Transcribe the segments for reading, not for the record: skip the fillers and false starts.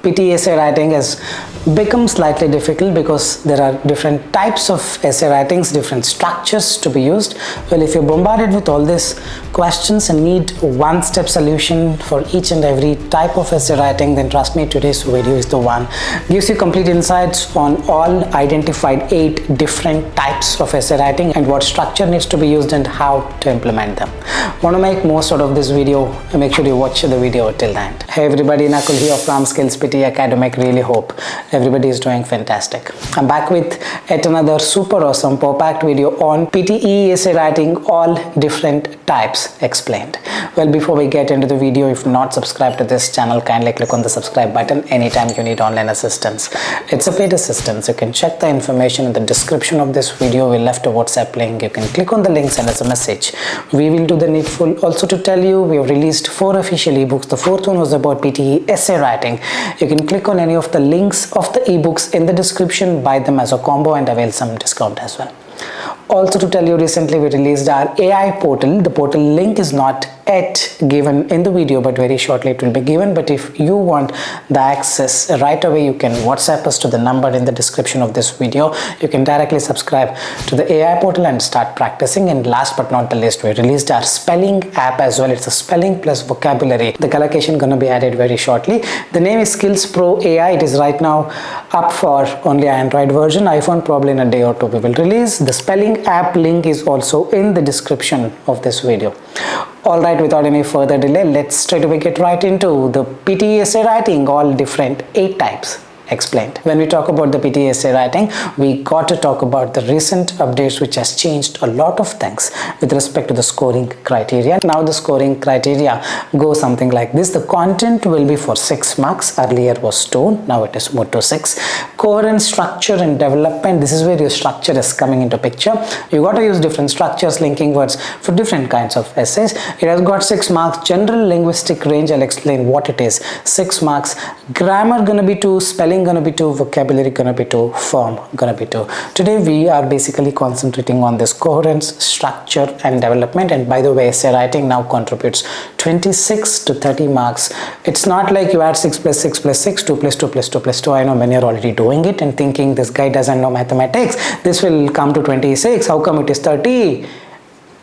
PTE essay writing has become slightly difficult because there are different types of essay writings, different structures to be used. Well, if you're bombarded with all these questions and need one-step solution for each and every type of essay writing, then trust me, today's video is the one. Gives you complete insights on all identified 8 different types of essay writing and what structure needs to be used and how to implement them. Want to make most out of this video? Make sure you watch the video till the end. Hey everybody, Nakul here from SKILLS PTE ACADEMIC. Really hope everybody is doing fantastic. I'm back with yet another super awesome packed video on PTE essay writing, all different types explained. Well, before we get into the video, if not subscribed to this channel, kindly click on the subscribe button anytime you need online assistance. It's a paid assistance. You can check the information in the description of this video. We left a WhatsApp link. You can click on the link, send us a message. We will do the needful. Also to tell you, we have released 4 official ebooks. The 4th one was about PTE essay writing. You can click on any of the links of the ebooks in the description, buy them as a combo and avail some discount as well. Also to tell you, recently we released our AI portal. The portal link is not yet given in the video, but very shortly it will be given. But if you want the access right away, you can WhatsApp us to the number in the description of this video. You can directly subscribe to the AI portal and start practicing. And last but not the least, we released our spelling app as well. It's a spelling plus vocabulary. The collocation gonna be added very shortly. The name is Skills Pro AI. It is right now up for only Android version. iPhone probably in a day or two we will release. The spelling app link is also in the description of this video. All right, without any further delay, let's straight away get right into the PTE essay writing, all different 8 types explained. When we talk about the PTE essay writing, we got to talk about the recent updates which has changed a lot of things with respect to the scoring criteria. Now the scoring criteria go something like this. The content will be for 6 marks. Earlier was 2, now it is moved to 6. Coherent structure and development, this is where your structure is coming into picture. You got to use different structures, linking words for different kinds of essays. It has got 6 marks. General linguistic range, I'll explain what it is. 6 marks. Grammar gonna be 2, spelling gonna be 2, vocabulary gonna be 2, form gonna be 2. Today we are basically concentrating on this coherence, structure and development. And by the way, essay writing now contributes 26 to 30 marks. It's not like you add 6 plus 6 plus 6, 2 plus 2 plus 2 plus 2. I know many are already doing it and thinking this guy doesn't know mathematics. This will come to 26. How come it is 30?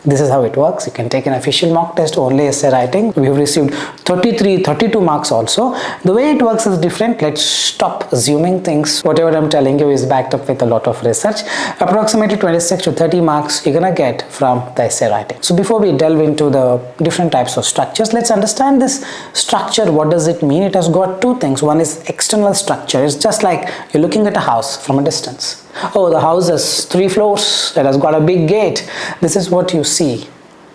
This is how it works. You can take an official mock test, only essay writing. We have received 33, 32 marks also. The way it works is different. Let's stop assuming things. Whatever I'm telling you is backed up with a lot of research. Approximately 26 to 30 marks you're gonna get from the essay writing. So before we delve into the different types of structures, let's understand this structure. What does it mean? It has got 2 things. One is external structure. It's just like you're looking at a house from a distance. Oh, the house has 3 floors. It has got a big gate. This is what you see,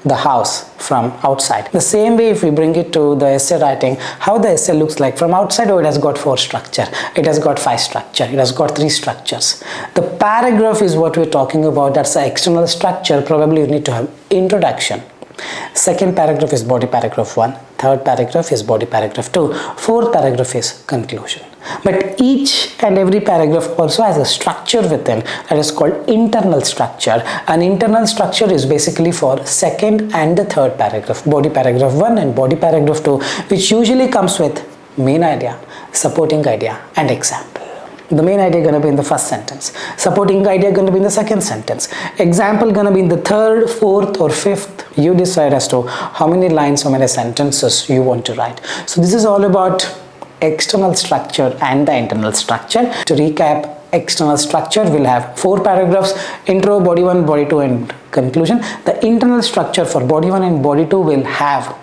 the house from outside. The same way, if we bring it to the essay writing, how the essay looks like from outside. Oh, it has got 4 structure. It has got 5 structure. It has got 3 structures. The paragraph is what we're talking about. That's the external structure. Probably you need to have introduction. Second paragraph is body paragraph 1. Third paragraph is body paragraph 2. Fourth paragraph is conclusion. But each and every paragraph also has a structure within that is called internal structure. An internal structure is basically for second and the third paragraph, body paragraph 1 and body paragraph 2, which usually comes with main idea, supporting idea and example. The main idea gonna be in the first sentence, supporting idea gonna be in the second sentence, example gonna be in the 3rd, 4th or 5th. You decide as to how many lines, how many sentences you want to write. So this is all about external structure and the internal structure. To recap, external structure will have 4 paragraphs, intro, body 1, body 2 and conclusion. The internal structure for body 1 and body 2 will have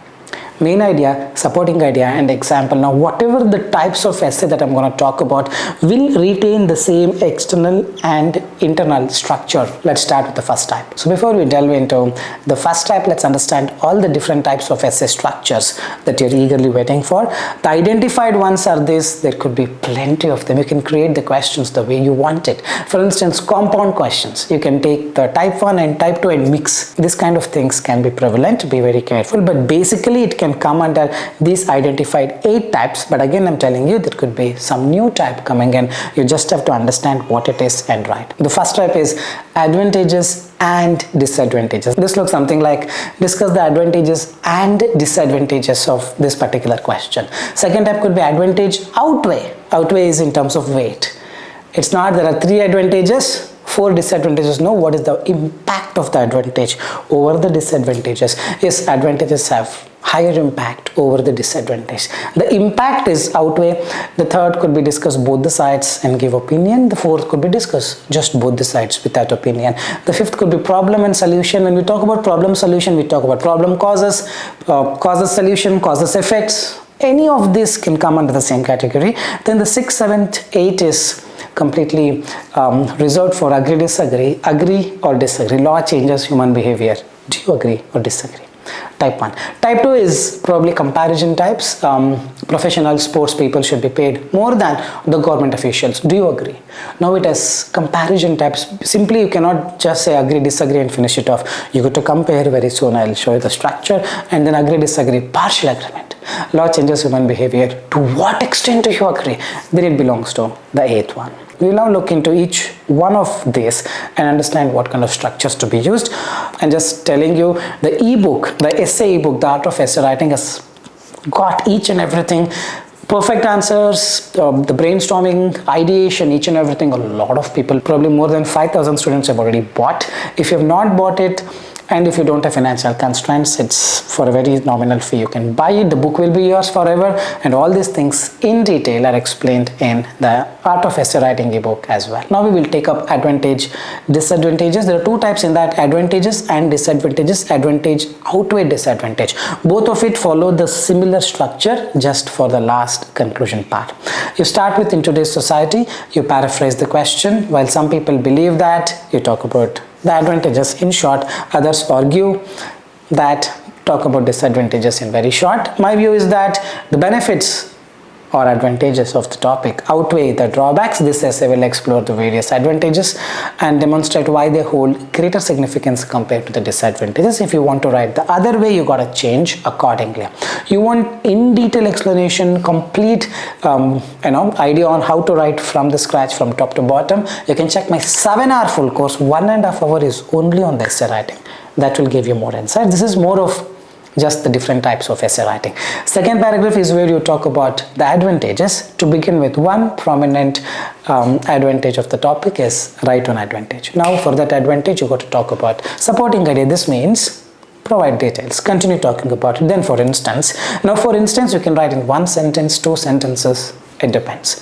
main idea, supporting idea and example. Now whatever the types of essay that I'm going to talk about will retain the same external and internal structure. Let's start with the first type. So before we delve into the first type, let's understand all the different types of essay structures that you're eagerly waiting for. The identified ones are this. There could be plenty of them. You can create the questions the way you want it. For instance, compound questions. You can take the type 1 and type 2 and mix. This kind of things can be prevalent. Be very careful, but basically it can can come under these identified 8 types, but again I'm telling you there could be some new type coming in. You just have to understand what it is and write. The first type is advantages and disadvantages. This looks something like discuss the advantages and disadvantages of this particular question. Second type could be advantage outweigh. Outweigh is in terms of weight. It's not there are 3 advantages, 4 disadvantages. No, what is the impact of the advantage over the disadvantages? Yes, advantages have higher impact over the disadvantage. The impact is outweigh. The third could be discuss both the sides and give opinion. The fourth could be discuss just both the sides without opinion. The fifth could be problem and solution. When we talk about problem solution, we talk about problem causes, causes solution, causes effects. Any of this can come under the same category. Then the 6th, 7th, 8th is completely reserved for agree, disagree, agree or disagree. Law changes human behavior. Do you agree or disagree? Type 1. Type 2 is probably comparison types. Professional sports people should be paid more than the government officials. Do you agree? Now it has comparison types. Simply you cannot just say agree, disagree and finish it off. You got to compare very soon. I'll show you the structure and then agree, disagree, partial agreement. Law changes human behavior. To what extent do you agree? Then it belongs to the 8th one. We will now look into each one of these and understand what kind of structures to be used. And just telling you, the ebook, the essay ebook, The Art of Essay Writing has got each and everything, perfect answers, the brainstorming, ideation, each and everything. A lot of people, probably more than 5,000 students have already bought. If you have not bought it, and if you don't have financial constraints, it's for a very nominal fee. You can buy it. The book will be yours forever. And all these things in detail are explained in the Art of Essay Writing ebook as well. Now we will take up advantage, disadvantages. There are 2 types in that, advantages and disadvantages. Advantage outweigh disadvantage. Both of it follow the similar structure, just for the last conclusion part. You start with in today's society, you paraphrase the question. While some people believe that, you talk about the advantages in short. Others argue that, talk about disadvantages in very short. My view is that the benefits or advantages of the topic outweigh the drawbacks. This essay will explore the various advantages and demonstrate why they hold greater significance compared to the disadvantages. If you want to write the other way, you got to change accordingly. You want in detail explanation, complete idea on how to write from the scratch, from top to bottom, you can check my 7-hour full course. 1.5 hours is only on the essay writing. That will give you more insight. This is more of just the different types of essay writing. Second paragraph is where you talk about the advantages. To begin with, one prominent advantage of the topic is write on advantage. Now for that advantage, you got to talk about supporting idea. This means provide details, continue talking about it. Then for instance, you can write in 1 sentence, 2 sentences, it depends.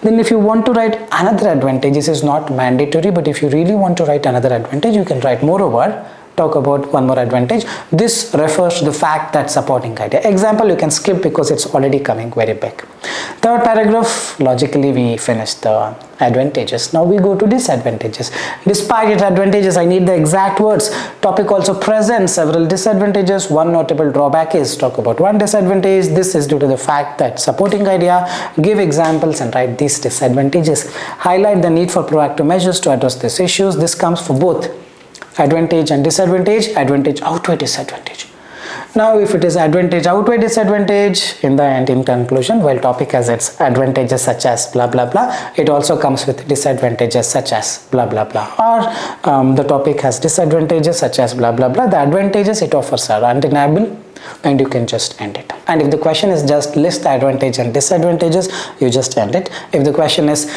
Then if you want to write another advantage, this is not mandatory, but if you really want to write another advantage, you can write moreover, talk about one more advantage. This refers to the fact that supporting idea. Example you can skip because it's already coming very big. Third paragraph, logically we finished the advantages. Now we go to disadvantages. Despite its advantages, I need the exact words. Topic also presents several disadvantages. One notable drawback is talk about one disadvantage. This is due to the fact that supporting idea, give examples and write these disadvantages. Highlight the need for proactive measures to address these issues. This comes for both advantage and disadvantage. Advantage outweigh disadvantage. Now if it is advantage outweigh disadvantage, in the end, in conclusion, while topic has its advantages such as blah blah blah, it also comes with disadvantages such as blah blah blah, or the topic has disadvantages such as blah blah blah. The advantages it offers are undeniable and you can just end it. And if the question is just list the advantage and disadvantages, you just end it. If the question is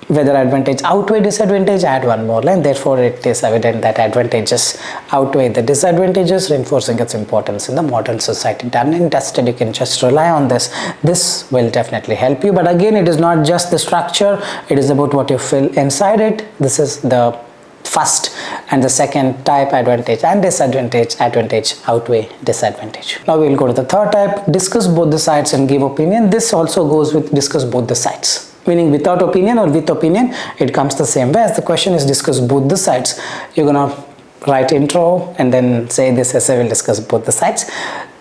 whether advantage outweigh disadvantage, add one more line. Therefore it is evident that advantages outweigh the disadvantages, reinforcing its importance in the modern society. Done and tested, you can just rely on this. This will definitely help you. But again, it is not just the structure, it is about what you feel inside it. This is the first and the second type, advantage and disadvantage. Advantage outweigh disadvantage. Now we will go to the third type, discuss both the sides and give opinion. This also goes with discuss both the sides, meaning without opinion or with opinion, it comes the same way. As the question is discuss both the sides, you're gonna write intro and then say this essay will discuss both the sides.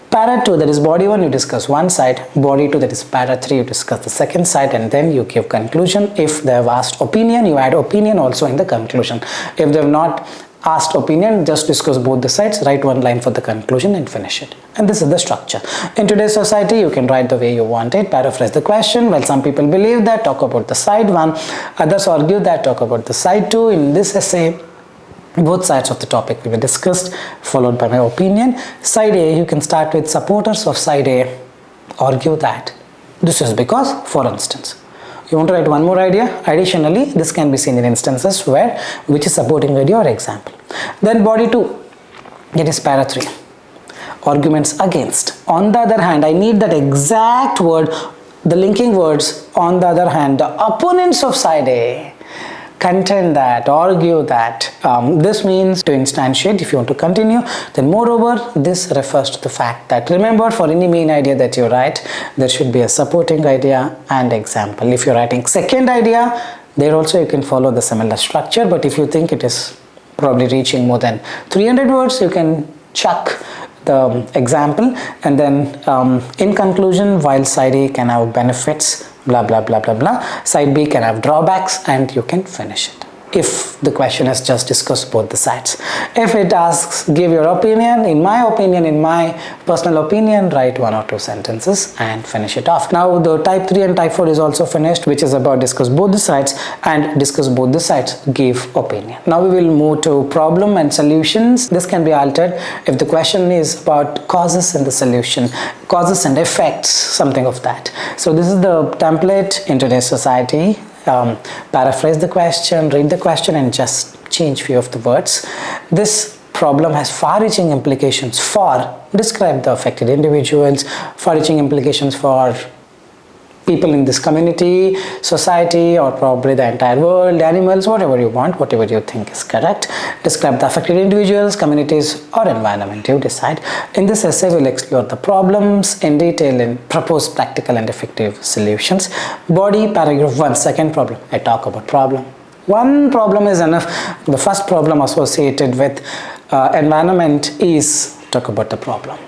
Para 2, that is body 1, you discuss one side. Body 2, that is para 3, you discuss the second side, and then you give conclusion. If they have asked opinion, you add opinion also in the conclusion. If they have not asked opinion, just discuss both the sides, write one line for the conclusion and finish it. And this is the structure. In today's society, you can write the way you want it, paraphrase the question. Well, some people believe that, talk about the side 1, others argue that, talk about the side 2. In this essay, both sides of the topic will be discussed, followed by my opinion. Side A, you can start with supporters of side A argue that this is because, for instance. You want to write one more idea? Additionally, this can be seen in instances where which is supporting idea or example. Then body 2, it is para 3, arguments against. On the other hand, I need that exact word, the linking words. On the other hand, the opponents of side A contend that, argue that. This means to instantiate. If you want to continue, then moreover, this refers to the fact that, remember, for any main idea that you write, there should be a supporting idea and example. If you're writing second idea, there also you can follow the similar structure, but if you think it is probably reaching more than 300 words, you can chuck the example, and then in conclusion, while side A can have benefits, blah blah blah blah blah, side B can have drawbacks, and you can finish it. If the question is just discuss both the sides. If it asks give your opinion, in my personal opinion, write 1 or 2 sentences and finish it off. Now the type 3 and type 4 is also finished, which is about discuss both the sides and discuss both the sides, give opinion. Now we will move to problem and solutions. This can be altered if the question is about causes and the solution, causes and effects, something of that. So this is the template in today's society. Paraphrase the question, read the question, and just change few of the words. This problem has far-reaching implications for, describe the affected individuals, far-reaching implications for people in this community, society, or probably the entire world, animals, whatever you want, whatever you think is correct. Describe the affected individuals, communities, or environment, you decide. In this essay, we'll explore the problems in detail and propose practical and effective solutions. Body, paragraph 1, second problem. I talk about problem. One problem is enough. The first problem associated with environment is talk about the problem.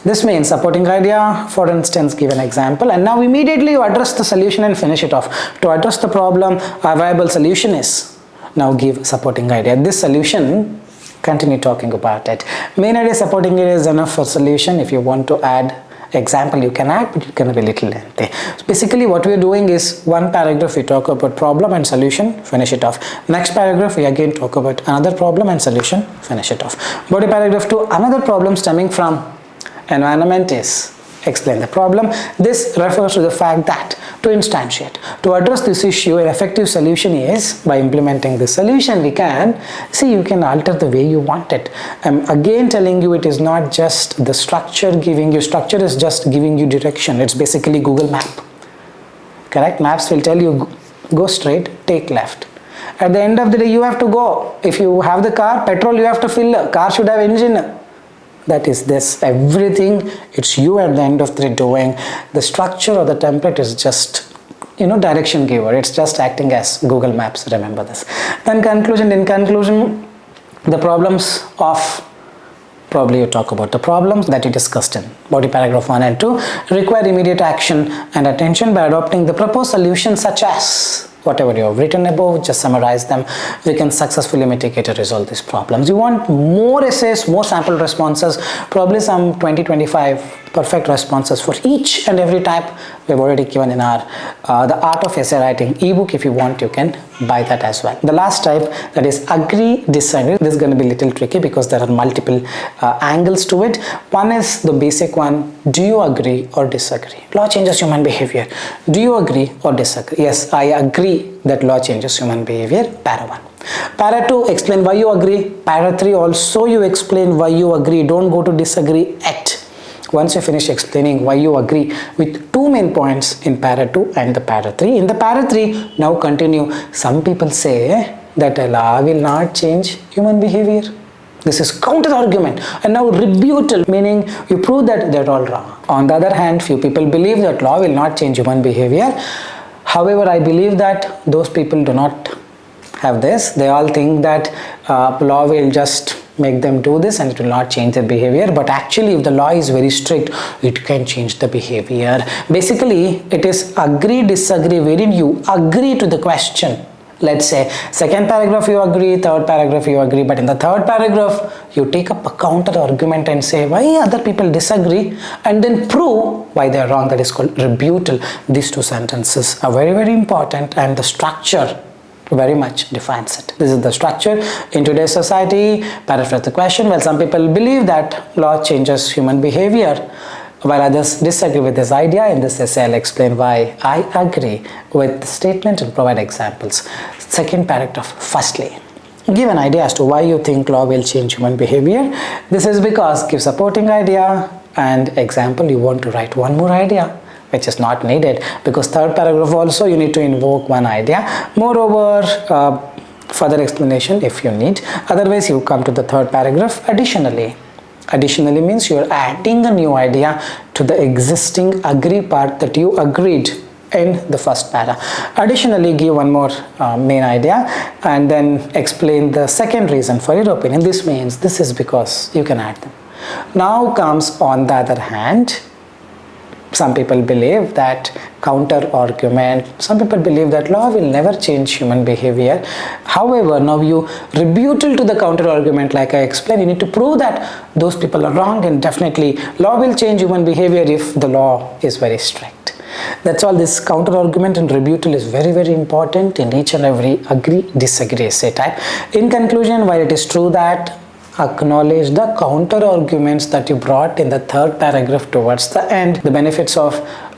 This means supporting idea, for instance, give an example, and now immediately you address the solution and finish it off. To address the problem, a viable solution is, now give supporting idea. This solution, continue talking about it. Main idea, supporting idea is enough for solution. If you want to add example, you can add, but it can be a little lengthy. So basically what we are doing is one paragraph we talk about problem and solution, finish it off. Next paragraph we again talk about another problem and solution, finish it off. Body paragraph 2, another problem stemming from environment is, explain the problem. This refers to the fact that to instantiate, to address this issue, an effective solution is, by implementing this solution, we can see, you can alter the way you want it. I'm again telling you, it is not just the structure giving you, structure is just giving you direction. It's basically Google map, correct? Maps will tell you go straight, take left. At the end of the day, you have to go. If you have the car, petrol you have to fill, car should have engine. That is this, everything, it's you at the end of the day doing. The structure or the template is just, direction giver. It's just acting as Google Maps, remember this. Then conclusion, in conclusion, the problems of, probably you talk about the problems that you discussed in body paragraph 1 and 2, require immediate action and attention by adopting the proposed solutions such as, whatever you have written above, just summarize them. We can successfully mitigate or resolve these problems. You want more essays, more sample responses, probably some 20-25 perfect responses for each and every type. We have already given in our The Art of Essay Writing ebook. If you want, you can buy that as well. The last type, that is agree, disagree. This is going to be a little tricky because there are multiple angles to it. One is the basic one, do you agree or disagree? Law changes human behavior. Do you agree or disagree? Yes, I agree that law changes human behavior, para 1. Para 2, explain why you agree. Para 3, also you explain why you agree. Don't go to disagree yet. Once you finish explaining why you agree with 2 main points in para 2 and the para 3. In the para 3, now continue. Some people say that law will not change human behavior. This is counter argument, and now rebuttal, meaning you prove that they're all wrong. On the other hand, few people believe that law will not change human behavior. However, I believe that those people do not have this. They all think that law will just make them do this and it will not change their behavior, but actually if the law is very strict, it can change the behavior. Basically, it is agree, disagree, wherein you agree to the question Let's say second paragraph you agree, third paragraph you agree, but in the third paragraph you take up a counter argument and say why other people disagree and then prove why they are wrong. That is called rebuttal. These two sentences are very, very important, and the structure very much defines it. This is the structure in today's society. Paraphrase the question. Well, some people believe that law changes human behavior, while others disagree with this idea. In this essay, I'll explain why I agree with the statement and provide examples. Second paragraph. Firstly, give an idea as to why you think law will change human behavior. This is because give supporting idea and example. You want to write one more idea which is not needed, because third paragraph also you need to invoke one idea. Moreover, further explanation if you need. Otherwise, you come to the third paragraph. Additionally means you are adding a new idea to the existing agree part that you agreed in the first para. Additionally, give one more main idea and then explain the second reason for your opinion. This means this is because you can add them. Now comes on the other hand. Some people believe that counter argument. Some people believe that law will never change human behavior. However, now you rebuttal to the counter argument, like I explained. You need to prove that those people are wrong, and definitely law will change human behavior if the law is very strict. That's all. This counter argument and rebuttal is very, very important in each and every agree disagree essay type. In conclusion, while it is true that acknowledge the counter arguments that you brought in the third paragraph towards the end, the benefits of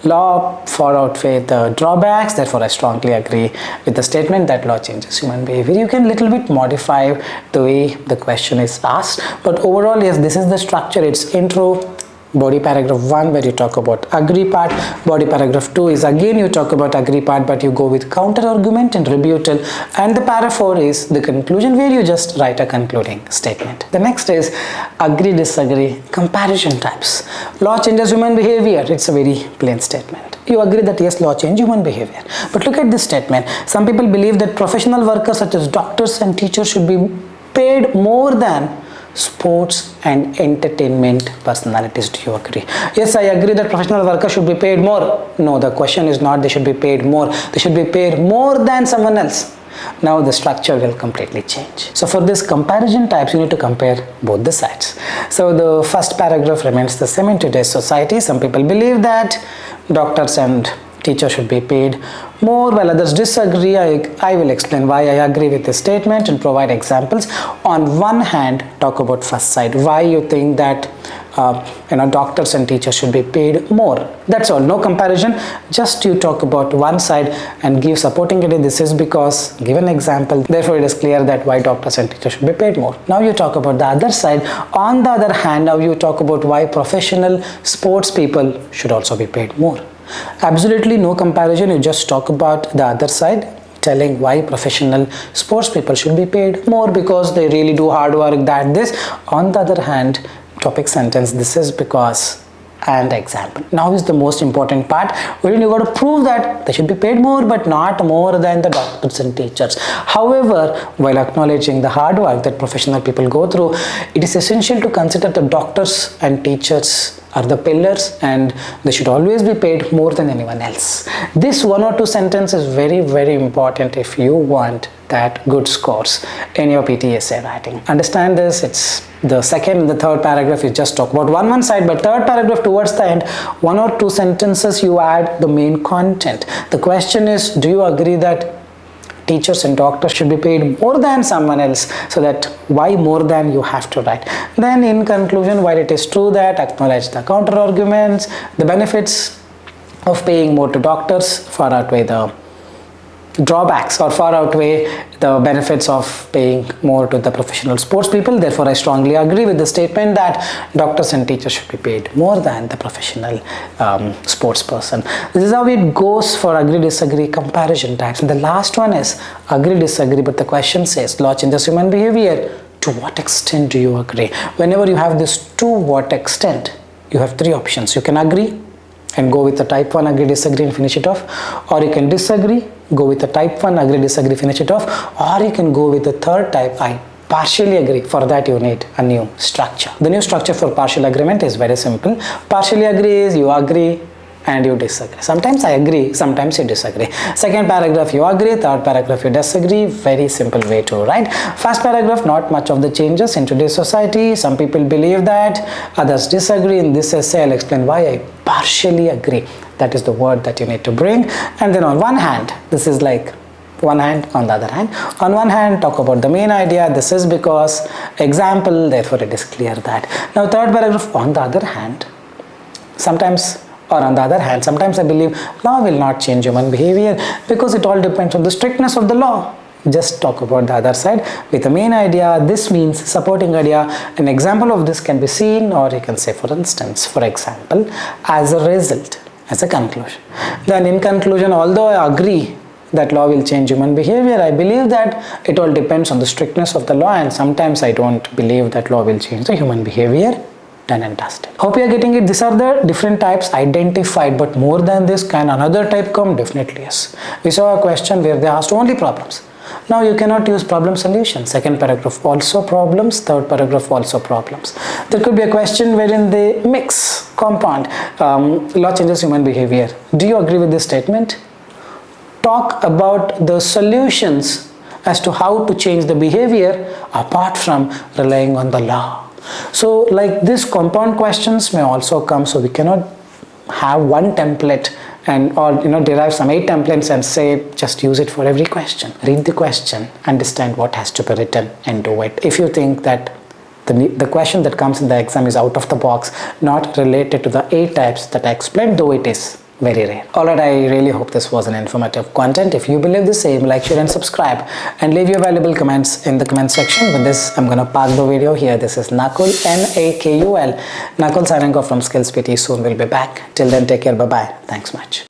law far outweigh the drawbacks. Therefore, I strongly agree with the statement that law changes human behavior. You can little bit modify the way the question is asked, but overall, yes, this is the structure. It's intro, body paragraph 1 where you talk about agree part, body paragraph 2 is again you talk about agree part, but you go with counter argument and rebuttal, and the para 4 is the conclusion where you just write a concluding statement. The next is agree disagree comparison types. Law changes human behavior. It's a very plain statement. You agree that yes, law changes human behavior, but look at this statement. Some people believe that professional workers such as doctors and teachers should be paid more than sports and entertainment personalities. Do you agree? Yes, I agree that professional workers should be paid more. No, the question is not they should be paid more. They should be paid more than someone else. Now the structure will completely change. So for this comparison types, you need to compare both the sides. So the first paragraph remains the same in today's society. Some people believe that doctors and teachers should be paid more, while others disagree. I will explain why I agree with this statement and provide examples. On one hand, talk about first side, why you think that doctors and teachers should be paid more. That's all, no comparison, just you talk about one side and give supporting it. This is because give an example, therefore it is clear that why doctors and teachers should be paid more. Now you talk about the other side. On the other hand, now you talk about why professional sports people should also be paid more. Absolutely no comparison, you just talk about the other side, telling why professional sports people should be paid more because they really do hard work, that this. On the other hand, topic sentence, this is because and example. Now is the most important part wherein you got to prove that they should be paid more, but not more than the doctors and teachers. However, while acknowledging the hard work that professional people go through, it is essential to consider the doctors and teachers are the pillars and they should always be paid more than anyone else. This one or two sentence is very, very important if you want that good scores in your PTE essay writing. Understand this. It's the second and the third paragraph you just talk about one side, but third paragraph towards the end, one or two sentences you add the main content. The question is, do you agree that teachers and doctors should be paid more than someone else? So that why more than you have to write. Then in conclusion, while it is true that acknowledge the counter arguments, the benefits of paying more to doctors far outweigh the drawbacks or far outweigh the benefits of paying more to the professional sports people. Therefore, I strongly agree with the statement that doctors and teachers should be paid more than the professional sports person. This is how it goes for agree disagree comparison types. And the last one is agree disagree, but the question says law changes human behavior. To what extent do you agree? Whenever you have this to what extent, you have three options. You can agree and go with the type 1 agree disagree and finish it off, or you can disagree, go with the type 1 agree disagree, finish it off, or you can go with the third type, I partially agree. For that you need a new structure. The new structure for partial agreement is very simple. Partially agree is you agree and you disagree. Sometimes I agree, sometimes you disagree. Second paragraph you agree, third paragraph you disagree. Very simple way to write. First paragraph, not much of the changes in today's society. Some people believe that, others disagree. In this essay I'll explain why I partially agree. That is the word that you need to bring. And then on one hand, this is like one hand, on the other hand. On one hand, talk about the main idea, this is because, example, therefore it is clear that. Now third paragraph, on the other hand, sometimes I believe law will not change human behavior because it all depends on the strictness of the law. Just talk about the other side with the main idea. This means supporting idea. An example of this can be seen, or you can say, for instance, for example, as a result, as a conclusion. Then in conclusion, although I agree that law will change human behavior, I believe that it all depends on the strictness of the law, and sometimes I don't believe that law will change the human behavior. Done and dusted. Hope you are getting it. These are the different types identified, but more than this, can another type come? Definitely yes. We saw a question where they asked only problems. Now you cannot use problem solution. Second paragraph also problems, third paragraph also problems. There could be a question wherein they mix, compound. Law changes human behavior. Do you agree with this statement? Talk about the solutions as to how to change the behavior apart from relying on the law. So like this, compound questions may also come, so we cannot have one template and or derive some 8 templates and say just use it for every question. Read the question, understand what has to be written, and do it. If you think that the question that comes in the exam is out of the box, not related to the 8 types that I explained, though it is very rare. Alright, I really hope this was an informative content. If you believe the same, like, share and subscribe, and leave your valuable comments in the comment section. With this, I'm gonna park the video here. This is Nakul, Nakul, signing off from Skills PTE. Soon we'll be back. Till then, take care. Bye bye. Thanks much.